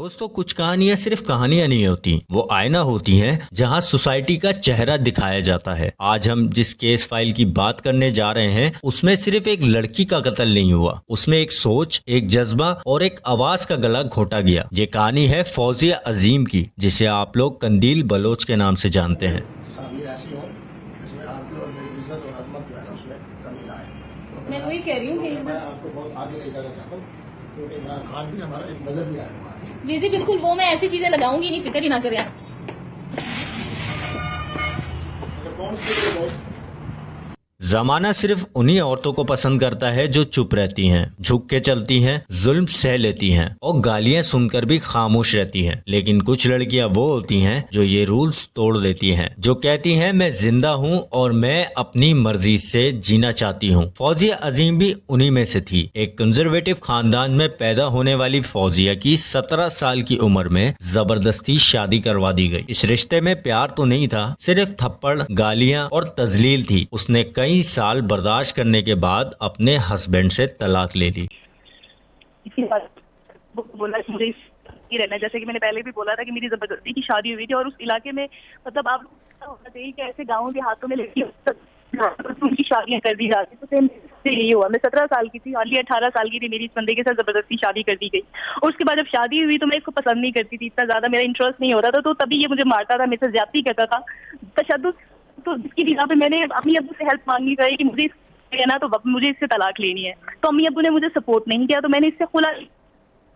दोस्तों, कुछ कहानियां सिर्फ कहानियां नहीं होती, वो आईना होती हैं जहां सोसाइटी का चेहरा दिखाया जाता है। आज हम जिस केस फाइल की बात करने जा रहे हैं उसमें सिर्फ एक लड़की का कत्ल नहीं हुआ, उसमें एक सोच, एक जज्बा और एक आवाज का गला घोटा गया। ये कहानी है फौजिया अजीम की, जिसे आप लोग कंदील बलोच के नाम से जानते हैं। मैं वही कह रही हूँ कि मैं आपको बहुत आगे ले जाना चाहता हूँ, क्योंकि इमरान खान भी हमारा एक नजर भी आया हुआ है। जी जी बिल्कुल, वो मैं ऐसी चीजें लगाऊंगी नहीं, फिक्र ही ना करें आप। कौन सी लोग जमाना सिर्फ उन्हीं औरतों को पसंद करता है जो चुप रहती हैं, झुक के चलती हैं, जुल्म सह लेती हैं और गालियां सुनकर भी खामोश रहती हैं। लेकिन कुछ लड़कियां वो होती हैं जो ये रूल्स तोड़ देती हैं, जो कहती हैं मैं जिंदा हूं और मैं अपनी मर्जी से जीना चाहती हूं। फौजिया अजीम भी उन्हीं में से थी। एक कंजर्वेटिव खानदान में पैदा होने वाली फौजिया की 17 साल की उम्र में जबरदस्ती शादी करवा दी गई। इस रिश्ते में प्यार तो नहीं था, सिर्फ थप्पड़, गालियां और तजलील थी। उसने कई साल बर्दाश्त करने के बाद अपने हस्बैंड से तलाक ले ली। इसी बात बोला कि मुझे ही रहना, जैसे कि मैंने पहले भी बोला था कि मेरी जबरदस्ती की शादी हुई थी और उस इलाके में मतलब आप होना चाहिए कि ऐसे गाँव के हाथों में लड़की उनकी शादियां कर दी जाती, तो सेम यही हुआ। मैं 17 साल की थी, हार्डली 18 साल की थी, मेरी इस बंदे के साथ जबरदस्ती शादी कर दी गई। और उसके बाद जब शादी हुई तो मैं इसको पसंद नहीं करती थी, इतना ज्यादा मेरा इंटरेस्ट नहीं होता था, तो तभी ये मुझे मारता था, मेरे से ज्यादती करता था, तशद्दुद। तो जिसकी बिना पे मैंने अपनी अब्बू से हेल्प मांगनी चाहिए कि मुझे ना तो मुझे इससे तलाक लेनी है, तो अम्मी अब्बू ने मुझे सपोर्ट नहीं किया, तो मैंने इससे खुला।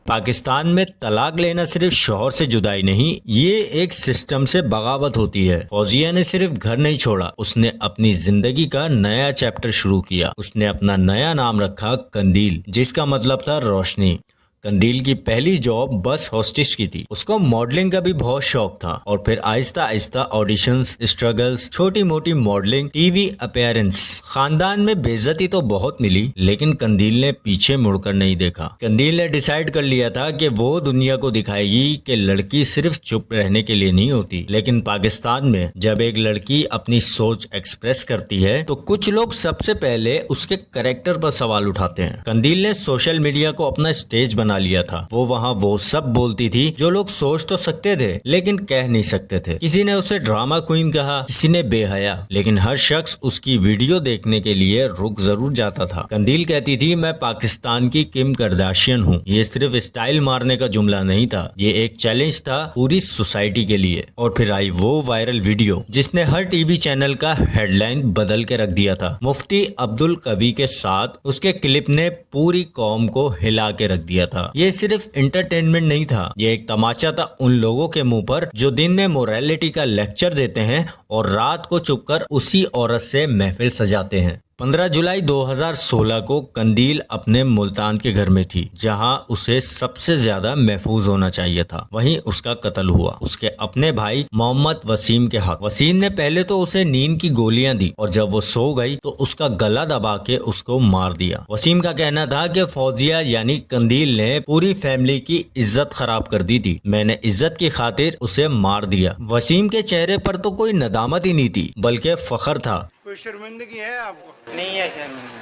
पाकिस्तान में तलाक लेना सिर्फ शौहर से जुदाई नहीं, ये एक सिस्टम से बगावत होती है। फौजिया ने सिर्फ घर नहीं छोड़ा, उसने अपनी जिंदगी का नया चैप्टर शुरू किया। उसने अपना नया नाम रखा कंदील, जिसका मतलब था रोशनी। कंदील की पहली जॉब बस होस्टिस की थी। उसको मॉडलिंग का भी बहुत शौक था और फिर आहिस्ता आहिस्ता ऑडिशंस, स्ट्रगल्स, छोटी मोटी मॉडलिंग, टीवी अपीयरेंस। खानदान में बेइज्जती तो बहुत मिली, लेकिन कंदील ने पीछे मुड़कर नहीं देखा। कंदील ने डिसाइड कर लिया था कि वो दुनिया को दिखाएगी कि लड़की सिर्फ चुप रहने के लिए नहीं होती। लेकिन पाकिस्तान में जब एक लड़की अपनी सोच एक्सप्रेस करती है तो कुछ लोग सबसे पहले उसके कैरेक्टर पर सवाल उठाते हैं। कंदील ने सोशल मीडिया को अपना स्टेज बना लिया था। वो वहाँ वो सब बोलती थी जो लोग सोच तो सकते थे लेकिन कह नहीं सकते थे। किसी ने उसे ड्रामा क्वीन कहा, किसी ने बेहया, लेकिन हर शख्स उसकी वीडियो देखने के लिए रुक जरूर जाता था। कंदील कहती थी मैं पाकिस्तान की किम कार्दाशियन हूँ। ये सिर्फ स्टाइल मारने का जुमला नहीं था, ये एक चैलेंज था पूरी सोसाइटी के लिए। और फिर आई वो वायरल वीडियो जिसने हर टीवी चैनल का हेडलाइन बदल के रख दिया था। मुफ्ती अब्दुल कवी के साथ उसके क्लिप ने पूरी कौम को हिला के रख दिया था। ये सिर्फ एंटरटेनमेंट नहीं था, ये एक तमाचा था उन लोगों के मुंह पर जो दिन में मोरालिटी का लेक्चर देते हैं और रात को चुपकर उसी औरत से महफिल सजाते हैं। 15 जुलाई 2016 को कंदील अपने मुल्तान के घर में थी, जहां उसे सबसे ज्यादा महफूज होना चाहिए था। वहीं उसका कत्ल हुआ उसके अपने भाई मोहम्मद वसीम के हक। वसीम ने पहले तो उसे नींद की गोलियां दी और जब वो सो गई तो उसका गला दबा के उसको मार दिया। वसीम का कहना था कि फौजिया यानी कंदील ने पूरी फैमिली की इज्जत खराब कर दी थी, मैंने इज्जत की खातिर उसे मार दिया। वसीम के चेहरे पर तो कोई नदामत ही नहीं थी, बल्कि फख्र था। कोई शर्मिंदगी है आपको? नहीं है शर्मिंदगी।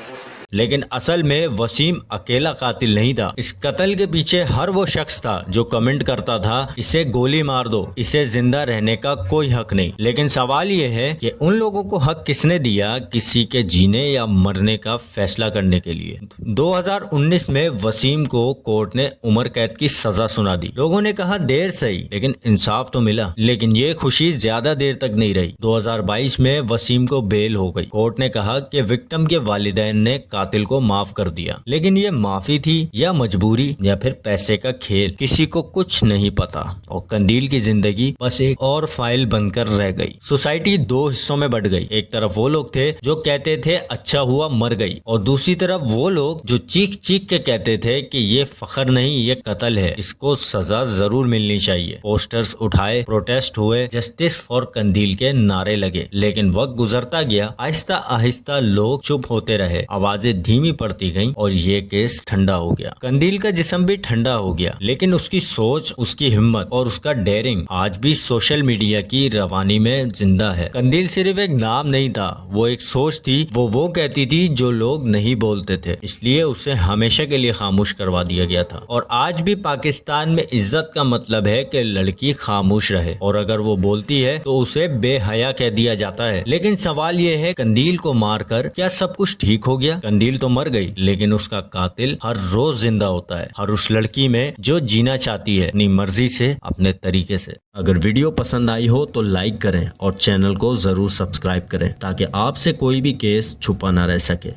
लेकिन असल में वसीम अकेला कातिल नहीं था। इस कत्ल के पीछे हर वो शख्स था जो कमेंट करता था इसे गोली मार दो, इसे जिंदा रहने का कोई हक नहीं। लेकिन सवाल ये है कि उन लोगों को हक किसने दिया किसी के जीने या मरने का फैसला करने के लिए। 2019 में वसीम को कोर्ट ने उम्र कैद की सजा सुना दी। लोगों ने कहा देर सही, लेकिन इंसाफ तो मिला। लेकिन ये खुशी ज्यादा देर तक नहीं रही। 2022 में वसीम को बेल हो गई। कोर्ट ने कहा कि विक्टिम के वालिदैन ने कातिल को माफ कर दिया। लेकिन ये माफी थी या मजबूरी या फिर पैसे का खेल, किसी को कुछ नहीं पता। और कंदील की जिंदगी बस एक और फाइल बनकर रह गई। सोसाइटी दो हिस्सों में बट गई। एक तरफ वो लोग थे जो कहते थे अच्छा हुआ मर गई, और दूसरी तरफ वो लोग जो चीख चीख के कहते थे कि ये फखर नहीं, ये कत्ल है, इसको सजा जरूर मिलनी चाहिए। पोस्टर्स उठाए, प्रोटेस्ट हुए, जस्टिस फॉर कंदील के नारे लगे। लेकिन वक्त गुजरता गया गया। आहिस्ता आहिस्ता लोग चुप होते रहे, आवाजें धीमी पड़ती गईं और ये केस ठंडा हो गया। कंदील का जिस्म भी ठंडा हो गया, लेकिन उसकी सोच, उसकी हिम्मत और उसका डेयरिंग आज भी सोशल मीडिया की रवानी में जिंदा है। कंदील सिर्फ एक नाम नहीं था, वो एक सोच थी। वो कहती थी जो लोग नहीं बोलते थे, इसलिए उसे हमेशा के लिए खामोश करवा दिया गया था। और आज भी पाकिस्तान में इज्जत का मतलब है कि लड़की खामोश रहे, और अगर वो बोलती है तो उसे बेहया कह दिया जाता है। लेकिन सवाल ये है, कंदील को मारकर क्या सब कुछ ठीक हो गया? कंदील तो मर गई, लेकिन उसका कातिल हर रोज जिंदा होता है, हर उस लड़की में जो जीना चाहती है अपनी मर्जी से, अपने तरीके से। अगर वीडियो पसंद आई हो तो लाइक करें और चैनल को जरूर सब्सक्राइब करें, ताकि आपसे कोई भी केस छुपा ना रह सके।